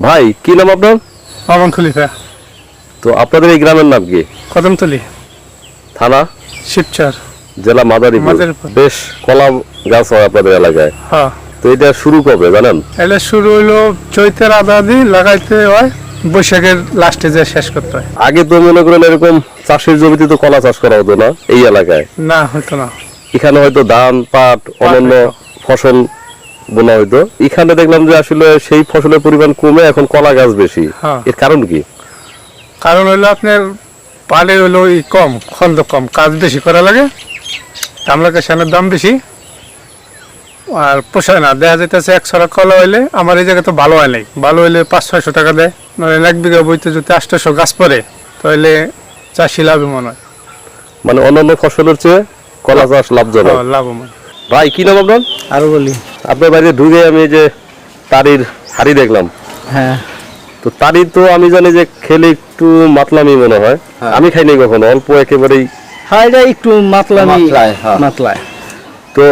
ভাই কি নাম আপনার? মামুন খলিফা। তো আপনাদের এই গ্রামের নাম কি? কদমতলী, থানা শিবচর, জেলা মাদারীপুর। বেশ কলা গাছ হয় আপনাদের এলাকায়। হ্যাঁ। তো এটা শুরু কবে জানেন? এটা শুরু হইলো চৈতের আধা দিন লাগাইতে হয়, বৈশাখের লাস্টে যে শেষ করতে হয়। আগে তো মনে করেন এরকম চাষের জমিতে তো কলা চাষ করা হতো না এই এলাকায়। না, হইতো না। এখানে হয়তো ধান, পাট, অন্যান্য ফসল বোনা হইতো। এখানে দেখলাম যে আসলে সেই ফসলের পরিমাণ কমে এখন কলা গাছ বেশি। হ্যাঁ। এর কারণ কি? কারণ হইলো আপনার পালে হইলো কম, খন্দ কম, কাজ বেশি করা লাগে, কামলা কাশানের দাম বেশি, আর পোষায় না। দেখা যাইতেছে 1 ছড়া কলা হইলে আমার এই জায়গায় তো ভালো হয় নাই, ভালো হইলে 500-600 টাকা দেয়। মানে 1 বিঘা বইতে যদি 800 গাছ পরে তাহলে চাষি লাভবান হয়। মানে অন্যান্য ফসলের চেয়ে কলা চাষ লাভজনক। লাভবান। ভাই কি নাম আপনার? আরো বলি। আপনার বাড়িতে ঢুকে আমি যে তারির হাড়ি দেখলাম। হ্যাঁ। তো তারি তো আমি জানি যে খেলে একটু মাতলামি মনে হয়। আমি খাইনি কখনো, অল্প একেবারেই। হ্যাঁ, এটা একটু মাতলামি, হ্যাঁ। মাতলায়। তো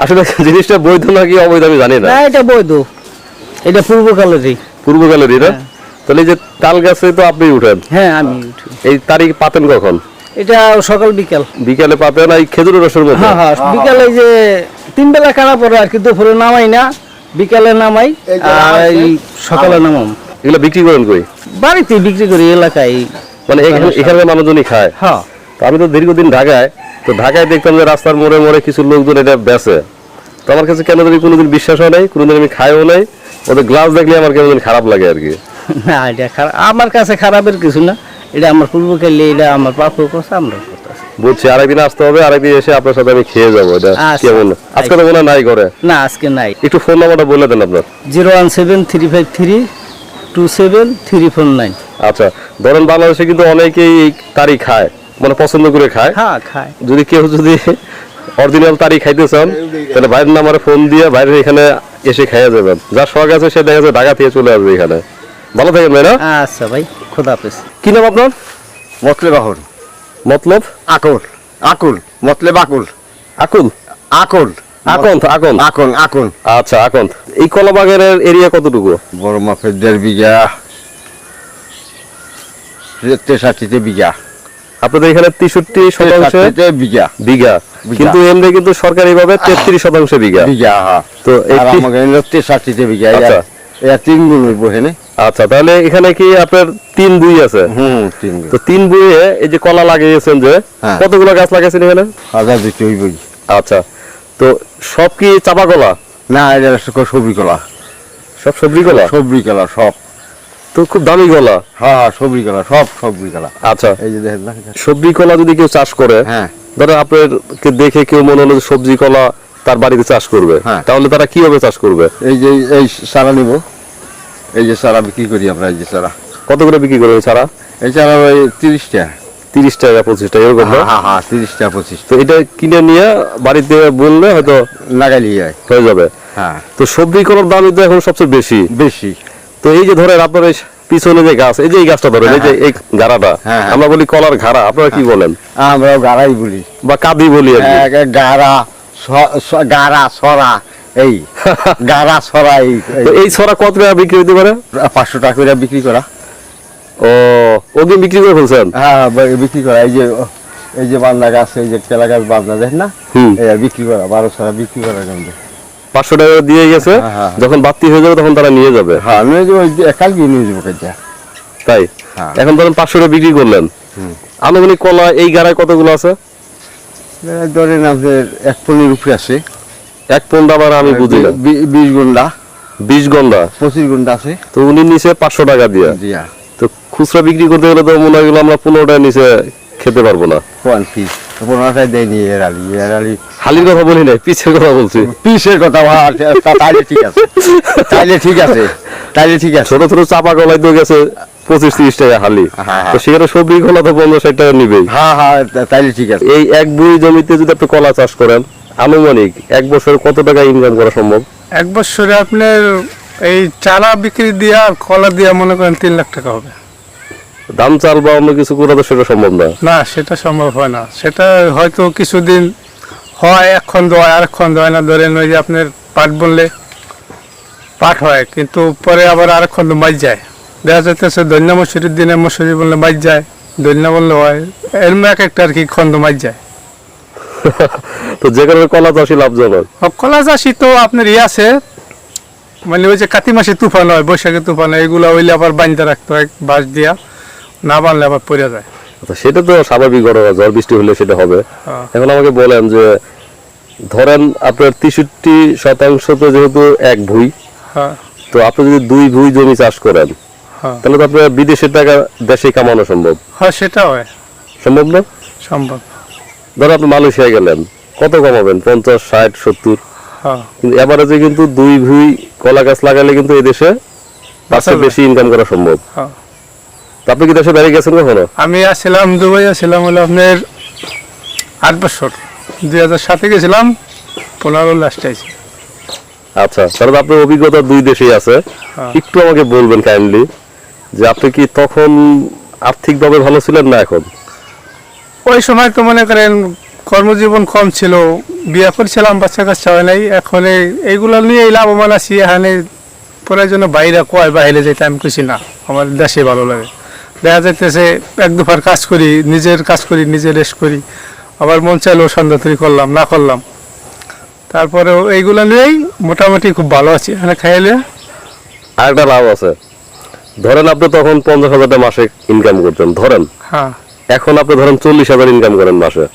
আসলে জিনিসটা বৈধ নাকি অবৈধ আমি জানি না। না, এটা বৈধ, এটা পূর্বকালেরই। পূর্বকালেরই না? তাহলে এই যে তাল গাছে তো আপনি উঠেন। হ্যাঁ, আমি উঠি। এই তারিখ পাতেন কখন? এটা সকাল বিকাল। বিকালে পাতেন এই খেজুরের রসের মধ্যে? হ্যাঁ হ্যাঁ, বিকালে যে 3 বেলা কাটা পড়ে আর কি, দুপুরে নামাই না, বিকালে নামাই আর এই সকালে নামাম। এগুলো বিক্রি করেন কই? বাড়িতে বিক্রি করি, এলাকায়। মানে এখানকার মানুষজনই খায়? হ্যাঁ। তো আমি তো দীর্ঘদিন ঢাকায়, তো ঢাকায় দেখতাম যে রাস্তার মোড়ে মোড়ে কিছু লোকজন এটা বেচে। তো আমার কাছে কেন জানি কোনোদিন বিশ্বাস হয় নাই, কোনোদিন আমি খাইও নাই। ওদের গ্লাস দেখলে আমার কেন জানি খারাপ লাগে আর কি। না, এটা খারাপ, আমার কাছে খারাপের কিছু না, এটা আমার পূর্বকালে, এটা আমার বাপু করছে, আমরা করতেছি। বুঝছি, আরেকদিন আসতে হবে, আরেকদিন এসে আপনার সাথে আমি খেয়ে যাবো। এটা কেমন? আজকে তো মনে হয় নাই করে। না, আজকে নাই। একটু ফোন নাম্বারটা বলে দেন আপনার। 01735327349। আচ্ছা, ধরেন বাংলাদেশে কিন্তু অনেকেই এই তারি খায়, মানে পছন্দ করে খায়। হ্যাঁ, খায়। যদি কেউ অরিজিনাল তারি খাইতে চান তাহলে বাইরের নাম্বারে ফোন দিয়ে বাইরের এখানে এসে খাইয়া যাবেন। যার শখ আছে সে দেখা যাচ্ছে ঢাকা থেকে চলে আসবে এখানে। ভালো থাকেন ভাই না? আচ্ছা ভাই, খোদা হাফেজ। কি নাম আপনার? মতলব আকুল। মতলব আকুল। আকুল। মতলব আকুল। আকুল? আকুল। আকন্ত? আকন্ত? আকুল। আকুল। আচ্ছা, আকন্ত। এই কলা বাগানের এরিয়া কতটুকু? বড় মাপের 1.5 বিঘা, 63 বিঘা। আপনাদের এখানে 63% বিঘা। বিঘা, কিন্তু এমনি কিন্তু সরকারি ভাবে 33% বিঘা। বিঘা, হ্যাঁ। তো আমাকে 63 বিঘা। আচ্ছা, এটা 3 গুণ বহে। আচ্ছা, তাহলে এখানে কি আপনার 3 বুই আছে? 3 গুণ। তো 3 বুয়ে এই যে কলা লাগিয়েছেন যে, কতগুলো গাছ লাগাইছেন এখানে? 1000 হইবই। আচ্ছা, তো সব কি চাপা কলা? না, এটা সবজি কলা। সব সবজি কলা? সবজি কলা সব। তো খুব দামি কলা। হ্যাঁ, সবজি কলা, সব সবজি কলা। আচ্ছা, এই যে দেখেন না, সবজি কলা যদি কেউ চাষ করে, হ্যাঁ, ধরেন আপনাকে দেখে কেউ মনে হলো যে সবজি কলা তার বাড়িতে চাষ করবে, তাহলে তারা কিভাবে চাষ করবে? এই যে এই চারা নিব, এই যে চারা বিক্রি করি আমরা। এই যে চারা কত করে বিক্রি করবে চারা? এই চারা ওই 30 টাকা। 30 টাকা 25 টাকা এরকম? হ্যাঁ, 30 টাকা 25। তো এটা কিনে নিয়ে বাড়িতে বললে হয়তো লাগাইলি হয়ে যাবে। হ্যাঁ। তো সবজি কলার দামই তো এখন সবচেয়ে বেশি। বেশি। তো এই যে ধরেন আপনার এই পিছনে যে গাছ, এই যে এই গাছটা ধরেন, এই যে এই গাড়াটা, আমরা বলি কলার ঘাড়া, আপনারা কি বলেন? আমরা গাড়াই বলি বা কাঁদি বলি আর কি। গাড়া, গাড়া, ছড়া, এই গাড়া ছড়া। এই ছড়া কত টাকা বিক্রি হতে পারে? 500 টাকা করে বিক্রি করা। ও, ওকে বিক্রি করে ফেলছেন? হ্যাঁ, বিক্রি করা। এই যে বান্দা গাছ, এই যে কেলা গাছ বান্দা দেখেন না, বিক্রি করা 12 ছড়া বিক্রি করা। 500 টাকা দিয়ে গেছে, যখন বাড়তি হয়ে যাবে তখন তারা নিয়ে যাবে। হ্যাঁ, নিয়ে যাবো, কালকে নিয়ে যাবো। তাই? এখন ধরেন 500 টাকা বিক্রি করলেন, আনুমানিক কলা এই গাড়ায় কতগুলো আছে? ধরেন আপনার 1 পনের উপরে আছে। 1 পন আবার আমি বুঝি না। 20 গন্ডা। 20 গন্ডা? 25 গন্ডা আছে। তো উনি নিচে 500 টাকা দিয়ে। তো খুচরা বিক্রি করতে গেলে তো মনে হয় আমরা 15 টাকা নিচে খেতে পারবো না। 15 টাকা দেয়নি। হালির কথা বলি নাই, পিসের কথা বলছি। পিসের কথা? তাইলে ঠিক আছে, তাইলে ঠিক আছে, তাইলে ঠিক আছে। ছোট ছোট চাপা কলাই তো গেছে 25-30 টাকা হালি। তো সেখানে সবজি কলা তো 50-60 টাকা নিবেই। হ্যাঁ হ্যাঁ, তাইলে ঠিক আছে। এই 1 বুই জমিতে যদি আপনি কলা চাষ করেন, আনুমানিক 1 বছরে কত টাকা ইনকাম করা সম্ভব? 1 বছরে আপনার এই চারা বিক্রি দিয়া আর কলা দিয়া মনে করেন 3 লাখ টাকা হবে। দাম চাল বা অন্য কিছু করে তো সেটা সম্ভব না। না, সেটা সম্ভব হয় না। সেটা হয়তো কিছুদিন হয়, 1 খন্ড হয়, 1 খন্ড হয় না। ধরেন ওই যে আপনার পাট বললে পাট হয়, কিন্তু পরে আবার আরেকক্ষণ মাছ যায়। দেখা যাইতেছে ধন্য মশুরির দিনে মশুরি বললে মাছ যায়, ধন্য বললে হয়, এরম এক একটা আর কি খন্দ মাছ যায়। তো যে কারণে কলা চাষই লাভজনক। কলা চাষি তো আপনার আছে, মানে ওই যে কাতি মাসে তুফান হয়, বৈশাখে তুফান হয়, এগুলো হইলে আবার বাঁধতে রাখতে হয় বাঁশ দিয়া, না বানলে আবার পড়ে যায়। আচ্ছা, সেটা তো স্বাভাবিক ঘটনা, ঝড় বৃষ্টি হলে সেটা হবে। হ্যাঁ। এখন আমাকে বলেন যে ধরেন আপনার 63% তো যেহেতু এক ভুঁই, হ্যাঁ তো আপনি যদি 2 ভুঁই জমি চাষ করেন হ্যাঁ তাহলে তো আপনার বিদেশের টাকা দেশে কামানো সম্ভব। হ্যাঁ, সেটা হয়, সম্ভব না? সম্ভব। ধরো আপনি মালয়েশিয়া গেলেন, কত কামাবেন? 50, 60, 70। হ্যাঁ, কিন্তু এভারেজে কিন্তু 2 ভুঁই কলা গাছ লাগালে কিন্তু এই দেশে 5 বেশি ইনকাম করা সম্ভব। হ্যাঁ। তো আপনি কি দেশে বাইরে গেছেন কখনো? আমি আসছিলাম দুবাই, আসছিলাম হলো আপনার 8 বছর, 2007-এ গেছিলাম, 15 লাস্টে আইছি। আচ্ছা, তাহলে আপনার অভিজ্ঞতা 2 দেশেই আছে। হ্যাঁ। একটু আমাকে বলবেন কাইন্ডলি যে আপনি কি তখন আর্থিকভাবে ভালো ছিলেন না এখন? ওই সময় তো মনে করেন কর্মজীবন কম ছিল, বিয়ে করছিলাম, বাচ্চা কাচ্চা হয় নাই, এখন এইগুলো নিয়ে লাভবান আছি। এখানে প্রয়োজনে বাইরে কয় বাইরে যেতে আমি খুশি না, আমার দেশে ভালো লাগে। দেখা যাইতেছে 1-2 কাজ করি, নিজের কাজ করি, নিজে রেস্ট করি, আবার মন চাইলেও সন্ধ্যা তৈরি করলাম, না করলাম, তারপরেও এইগুলো নিয়েই মোটামুটি খুব ভালো আছি এখানে খাইলে। আর একটা লাভ আছে, ধরেন আপনি তখন 50,000 টাকা মাসে ইনকাম করতেন, ধরেন হ্যাঁ এখন আপনি ধরেন 40,000 ইনকাম করেন মাসে।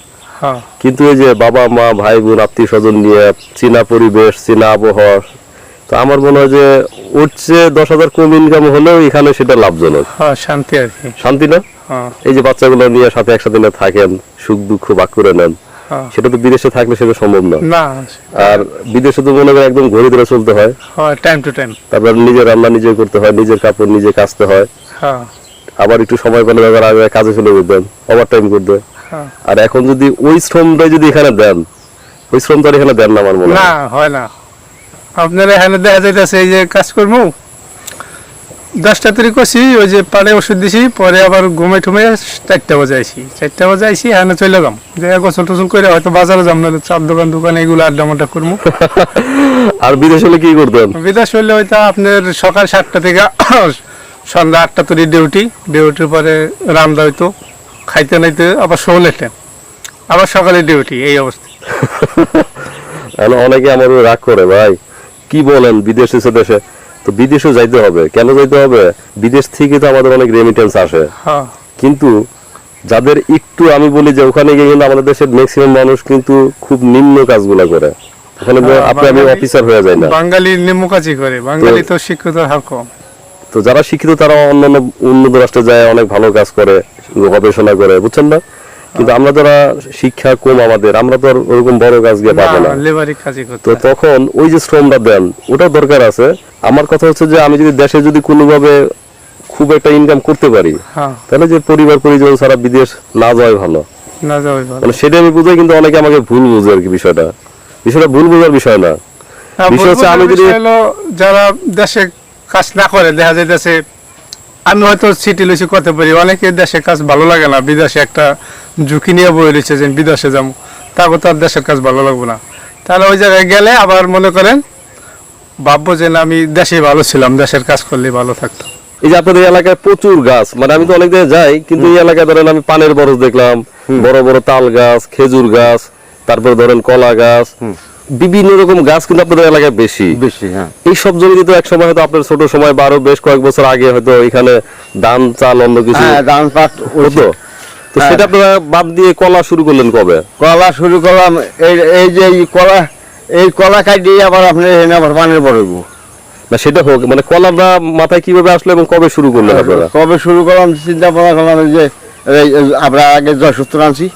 হ্যাঁ কিন্তু এই যে বাবা মা ভাই বোন আত্মীয় স্বজন নিয়ে চীনা পরিবেশ, চীনা আবহাওয়া, তো আমার মনে হয় যে ওর চেয়ে 10,000 কম ইনকাম হলেও এখানে সেটা লাভজনক। হ্যাঁ, শান্তি আর কি। শান্তি না? হ্যাঁ এই যে বাচ্চাগুলো নিয়ে সাথে একসাথে নিয়ে থাকেন, সুখ দুঃখ ভাগ করে নেন, হ্যাঁ। সেটা তো বিদেশে থাকলে সেটা সম্ভব না। না, আর বিদেশে তো মনে করেন একদম ঘড়ি ধরে চলতে হয়, হয় টাইম টু টাইম। তারপর নিজের রান্না নিজে করতে হয়, নিজের কাপড় নিজে কাচতে হয়, হ্যাঁ আবার একটু সময় পেলে আবার আগে কাজে চলে যেতেন, ওভার টাইম করতে। হ্যাঁ। আর এখন যদি ওই শ্রমটাই যদি এখানে দেন, ওই শ্রম তো আর এখানে দেন না আমার মনে না, হয়। হয় না। আপনার এখানে দেখা যাইতেছে এই যে কাজ করবো 10টা তৈরি করছি, ওই যে পাড়ে ওষুধ দিছি, পরে আবার ঘুমে ঠুমে 4টা বাজাইছি, এখানে চলে যাম, যে গোসল টোসল করে হয়তো বাজারে যাম, নাহলে চার দোকান এগুলো আড্ডা মাড্ডা করবো। আর বিদেশ হলে কি করতেন? বিদেশ হইলে হয়তো আপনার সকাল 7টা থেকে সন্ধ্যা 8টা তৈরি ডিউটির পরে রান্না হইতো, খাইতে নাইতে আবার শোলেতে, আবার সকালে ডিউটি, এই অবস্থা। অনেকে আমার রাগ করে, ভাই কি বলেন বিদেশে দেশে, তো বিদেশেও যাইতে হবে। কেন যাইতে হবে? বিদেশ থেকে তো আমাদের অনেক রেমিটেন্স আসে, হ্যাঁ কিন্তু যাদের একটু, আমি বলি যে ওখানে গিয়ে কিন্তু আমাদের দেশের ম্যাক্সিমাম মানুষ কিন্তু খুব নিম্ন কাজগুলা করে, ওখানে আমি অফিসার হয়ে যাই না। বাঙালি নিম্ন কাজই করে, বাঙালি তো শিক্ষিত হার কম। তো যারা শিক্ষিত তারা অন্যান্য উন্নত রাষ্ট্রে যায়, অনেক ভালো কাজ করে, গবেষণা করে, বুঝছেন না? কিন্তু আমরা যারা শিক্ষা কম আমাদের, আমরা তো আর ওরকম বড় কাজ গিয়ে পাবো না। লেবারি কাজই করতে তো তখন ওই যে শ্রমটা দেন, ওটা দরকার আছে। আমার কথা হচ্ছে যে আমি যদি দেশে যদি কোনোভাবে খুব একটা ইনকাম করতে পারি, হ্যাঁ, তাহলে যে পরিবার পরিজন ছাড়া বিদেশ না যাওয়াই ভালো, না যাওয়াই ভালো। মানে সেটা আমি বুঝাই। কিন্তু অনেকে আমাকে ভুল বুঝে আর কি, বিষয়টা ভুল বোঝার বিষয় না। বিষয় হচ্ছে আমি যদি যারা দেশে কাজ না করে, দেখা যাইতেছে আমি হয়তো সিটি লইছি করতে পারি, অনেকে দেশে কাজ ভালো লাগে না, বিদেশে একটা ঝুঁকি নিয়ে বই রয়েছে যে বিদেশে যাবো, তারপর তার দেশের কাজ ভালো লাগবে না, তাহলে ওই জায়গায় গেলে আবার মনে করেন ভাববো যে না, আমি দেশে ভালো ছিলাম, দেশের কাজ করলে ভালো থাকতো। এই যে আপনাদের এলাকায় প্রচুর গাছ, মানে আমি তো অনেক জায়গায় যাই, কিন্তু এই এলাকায় ধরেন আমি পানের বরজ দেখলাম, বড় বড় তাল গাছ, খেজুর গাছ, তারপরে ধরেন কলা গাছ, বিভিন্ন রকম গাছ কিন্তু আপনাদের এলাকায় বেশি। হ্যাঁ। এই সব জমিতে তো একসময় হয়তো আপনার ছোট সময় বা আরো বেশ কয়েক বছর আগে হয়তো এখানে ধান চাল অন্য কিছু ধান পাট হতো, তো সেটা আপনারা বাদ দিয়ে কলা শুরু করলেন কবে? কলা শুরু করলাম এই যে এই কলা কাটিয়ে আবার আপনার এখানে আবার পানের বড় না সেটা হোক, মানে কলাটা মাথায় কিভাবে আসলো এবং কবে শুরু করলেন আপনারা? কবে শুরু করলাম চিন্তা ভাবনা করলাম যে আমরা আগে 70 আনছি,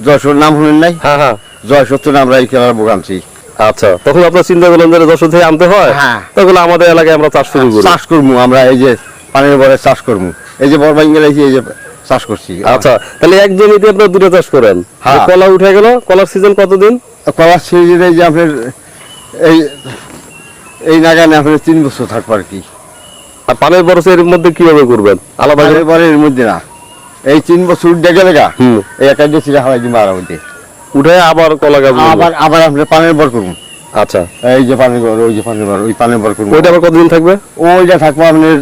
70 নাম শুনেন নাই? হ্যাঁ হ্যাঁ, 70 আমরা এই খেলার বুক আনছি। আচ্ছা, তখন আপনার চিন্তা করলেন যে যশোর থেকে আনতে হয়, হ্যাঁ। তখন আমাদের এলাকায় আমরা চাষ শুরু করি। চাষ করবো আমরা, এই যে পানের বড় চাষ করবো, এই যে বড় বাইঙ্গেল এই যে চাষ করছি। আচ্ছা, তাহলে এক জমিতে আপনার দুটো চাষ করেন। হ্যাঁ। কলা উঠে গেল, কলার সিজন কতদিন? কলার সিজনে যে আপনার এই নাগানে আপনার 3 বছর থাকবো আর কি। আর পানের বরসের মধ্যে কিভাবে করবেন আলাদা? পানের বরের মধ্যে না, এই 3 বছর উঠে গেলে গা এই একটা দিয়ে ছিঁড়া হয় দিন মারা মধ্যে উঠে আবার কলা গাছ আবার আপনার পানের বর করবো। আচ্ছা, এই যে পানির বর, ওই যে পানির বর, ওই পানির বর করবো। ওইটা আবার কতদিন থাকবে? ওইটা থাকবো আপনার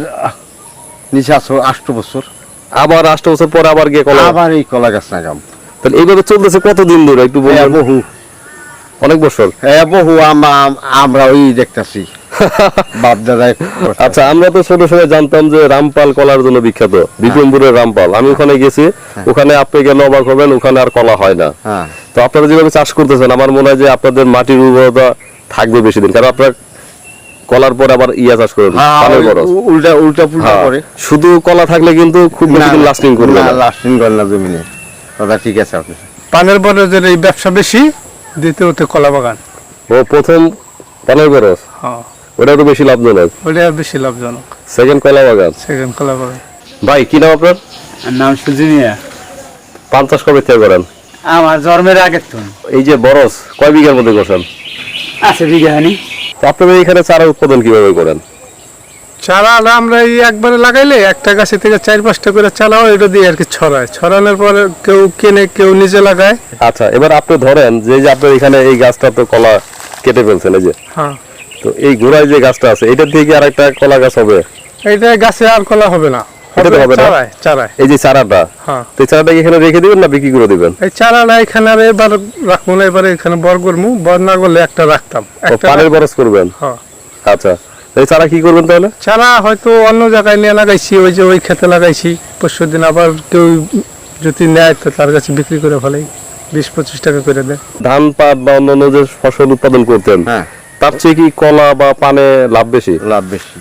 নিচে 8 বছর। আবার 8 বছর পরে আবার গিয়ে কলা, আবার এই কলা গাছ লাগাম। তাহলে এইভাবে চলতেছে কতদিন ধরে একটু বলবেন? বহু অনেক বছর। বহু আমরা ওই দেখতেছি বাপ দাদাই। আচ্ছা, আমরা তো ছোট সময় জানতাম যে রামপাল কলার জন্য বিখ্যাত, বিক্রমপুরের রামপাল। আমি ওখানে গেছি, ওখানে আপনি গেলে অবাক হবেন, ওখানে আর কলা হয় না। হ্যাঁ, তো আপনারা যেভাবে চাষ করতেছেন, আমার মনে হয় যে আপনাদের মাটির উর্বরতা থাকবে বেশি দিন, কারণ আপনারা কলার পর আবার ইয়া চাষ করেন, পানের বরজ। উল্টা উল্টা পুল্টা হ্যাঁ, করে শুধু কলা থাকলে কিন্তু খুব বেশি দিন লাস্টিং করবে না। লাস্টিং করে না জমিনে। কথা ঠিক আছে আপনি। পানের বরজের এই ব্যবসা বেশি, দ্বিতীয়ত কলা বাগান। ও প্রথম পানের বরজ, হ্যাঁ, ওটা তো বেশি লাভজনক। ওটা বেশি লাভজনক। সেকেন্ড কলা বাগান। সেকেন্ড কলা বাগান। ভাই কি নাম আপনার? নাম সুজিনিয়া। পান চাষ কবে থেকে করেন? আমার জন্মের আগের তো এই যে বরজ কয় বিঘার মধ্যে করছেন? আছে বিঘানি। তো আপনারা এখানে চারা উৎপাদন কিভাবে করেন? চারা আমরা এই একবারে লাগাইলে একটা গাছে থেকে 4-5টা করে চারা হয়, এটা দিয়ে আর কি ছড়ায়। ছড়ানোর পরে কেউ কেনে, কেউ নিজে লাগায়। আচ্ছা, এবার আপনি ধরেন যে আপনার এখানে এই গাছটা তো কলা কেটে ফেলছেন, এই যে, হ্যাঁ, তো এই গোড়ায় যে গাছটা আছে এটা থেকে আর একটা কলা গাছ হবে? এইটা গাছে আর কলা হবে না, এটা তো হবে না? চারায় চারায়। এই যে চারাটা, হ্যাঁ, তো এই চারাটা কি এখানে রেখে দিবেন না বিক্রি করে দিবেন? এই চারাটা এখানে আর এবার রাখবো না, এবারে এখানে বর করবো। বর না করলে একটা রাখতাম, ও, একটা পানের বরজ করবেন? হ্যাঁ। আচ্ছা, এই চারা কি করবেন তাহলে? চারা হয়তো অন্য জায়গায় নিয়ে লাগাইছি, ওই যে ওই খেতে লাগাইছি। পরশুদিন আবার কেউ যদি নেয় তো তার কাছে বিক্রি করে ফেলাই, 20-25 টাকা করে দেয়। ধান, পাট বা অন্যান্য যে ফসল উৎপাদন করতেন, হ্যাঁ, তার চেয়ে কি কলা বা পানে লাভ বেশি? লাভ বেশি।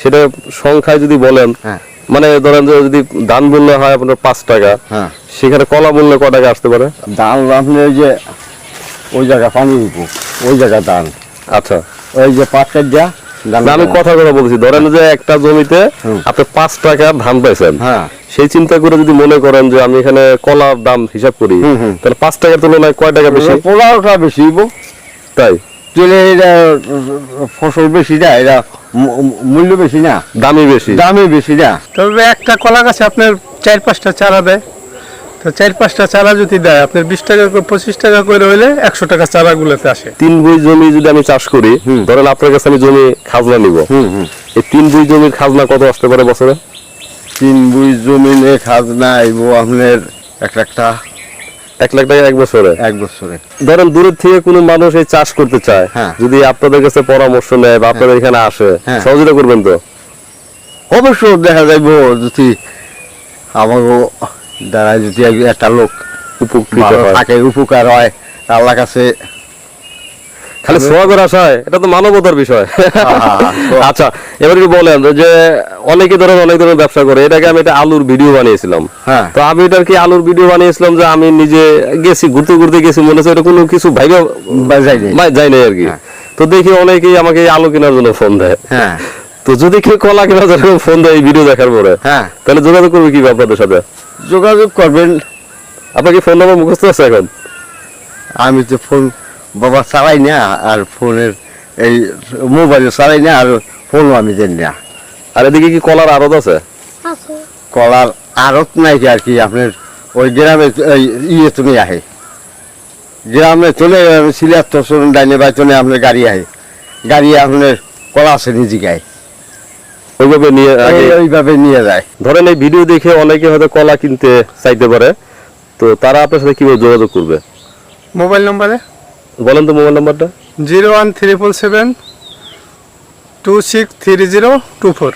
সেটা সংখ্যায় যদি বলেন, হ্যাঁ, মানে ধরেন যে যদি ধান মূল্য হয় আপনার 5 টাকা, হ্যাঁ, সেখানে কলা মূল্য কয় টাকা আসতে পারে? ধান আপনি ওই যে ওই জায়গা পানির উপর, ওই জায়গা ধান, আচ্ছা, ওই যে পাটটা দিয়া ধান। না, আমি কথা বলছি, ধরেন যে একটা জমিতে হুম। আপনি 5 টাকা ধান পাইছেন, হ্যাঁ, সেই চিন্তা করে যদি মনে করেন যে আমি এখানে কলার দাম হিসাব করি, হুম, হুম। তাহলে 5 টাকার তুলনায় কয় টাকা বেশি? পোলাওটা বেশি হইব। তাই তাহলে এটা ফসল বেশি না, এটা মূল্য বেশি না, দামই বেশি। দামই বেশি না। তবে একটা কলা গাছে আপনার 4-5টা চারা দেয়, তো 4-5টা চারা যদি দেয় আপনার 20 টাকা করে, 25 টাকা করে হইলে 100 টাকা চারাগুলোতে আসে। 3 বিঘা জমি যদি আমি চাষ করি, ধরেন আপনার কাছে আমি জমি খাজনা নিব, হুম, হুম। এই 3 বিঘা জমির খাজনা কত আসতে পারে বছরে? 3 বিঘা জমিনে খাজনা আইব আপনার 1 লাখ টাকা। 1 লাখ টাকা এক বছরে? 1 বছরে। ধরেন দূরের থেকে কোনো মানুষ এই চাষ করতে চায়, হ্যাঁ। যদি আপনাদের কাছে পরামর্শ নেয় বা আপনাদের এখানে আসে, হ্যাঁ। সহযোগিতা করবেন তো? অবশ্য দেখা যাইব যদি আমাকে দ্বারা যদি একটা লোক উপকৃত ভালো হয়। থাকে, উপকার হয়, আল্লাহ কাছে। খালি সোয়াগের আশায়, এটা তো মানবতার বিষয়। আচ্ছা, এবার কি বলেন যে অনেকে ধরেন অনেক ধরনের ব্যবসা করে, এটাকে আমি একটা আলুর ভিডিও বানিয়েছিলাম। হ্যাঁ, তো আমি এটার কি আলুর ভিডিও বানিয়েছিলাম যে আমি নিজে গেছি, ঘুরতে ঘুরতে গেছি, মনে হচ্ছে এটা কোনো কিছু ভাইবে যাই নাই। যাই নাই আর কি। হ্যাঁ। তো দেখি অনেকেই আমাকে এই আলু কেনার জন্য ফোন দেয়। হ্যাঁ, তো যদি কেউ কলা কেনার জন্য ফোন দেয় এই ভিডিও দেখার পরে, হ্যাঁ, তাহলে যোগাযোগ করবে কি আপনাদের সাথে? যোগাযোগ করবেন। আপনার কি ফোন নাম্বার মুখস্থ আছে এখন? আমি তো ফোন বাবা চালাই না, আর ফোনের এই মোবাইলে চালাই না, আর ফোনও আমি জানি না। আর এদিকে কি কলার আড়ত আছে? কলার আড়ত নাই কি আর কি, আপনার ওই গ্রামে ইয়ে তুমি আহে, গ্রামে চলে সিলেট তো ডাইনে বাই চলে আপনার গাড়ি আহে, গাড়ি আপনার কলা আছে নিজে গায়ে, ওইভাবে নিয়ে ওইভাবে নিয়ে যায়। ধরেন এই ভিডিও দেখে অনেকে হয়তো কলা কিনতে চাইতে পারে, তো তারা আপনার সাথে কিভাবে যোগাযোগ করবে? মোবাইল নম্বরে বলেন তো মোবাইল নাম্বারটা। 01377 263024।